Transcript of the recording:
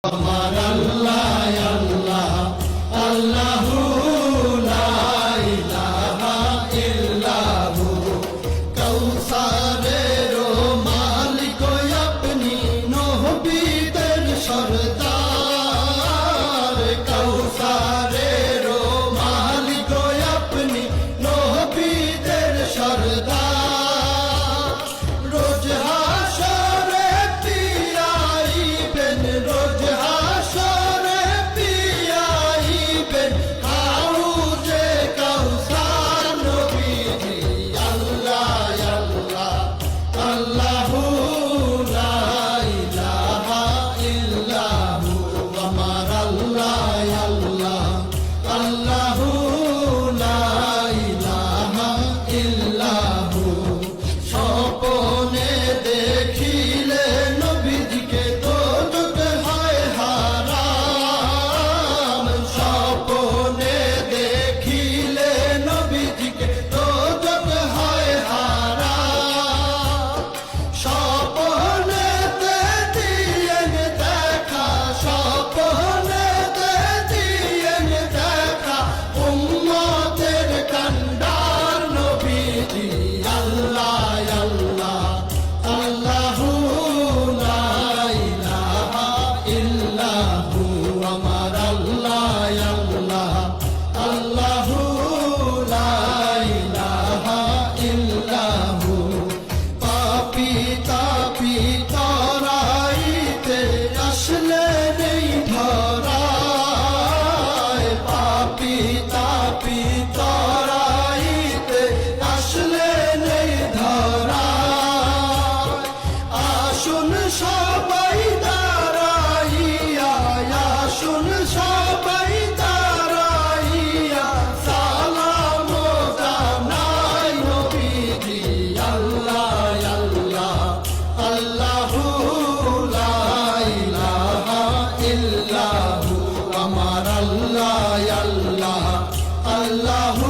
আমার আল্লাহ আল্লাহ আল্লাহু লা ইলাহা ইল্লাহু কাউসারের মালিক আপনি নবীদের সরদার কাউসারের মালিক আপনি নবীদের সরদার রোজ হাসরে পিয়াইবেন রোজ হাসরে পিয়াইবেন হাউজে কাউসার নবীজি আল্লাহ আল্লাহ আল্লাহু লা ইলাহা ইল্লাহু আমার আল্লাহ আল্লাহ আল্লাহু লা ইলাহা ইল্লাহু স্বপ্নে দেখিলে নবীজিকে দোজখ হয় হারাম স্বপ্নে দেখিলে নবীজিকে দোজখ হয় হারাম স্বপ্নেতে দিয়েন দেখা স্বপ্নেতে দিয়েন দেখা উম্মতের কান্ডার নবীজি আল্লাহ আল্লাহ আল্লাহু লা ইলাহা ইল্লাহু আমার আল্লাহ আল্লাহ আল্লাহু লা ইলাহা ইল্লাহু পাপী তাপী তরাইতে আসলে নেই ধরায় পাপী তাপী তরাইতে আসলে নেই ধরায় আসুন সবাই দাঁড়াইয়া আসুন সবাই দাঁড়াইয়া সালাম জানাই নবীজি আল্লাহ আল্লাহ আল্লাহু লা ইলাহা ইল্লাহু আমার আল্লাহ আল্লাহ আল্লাহু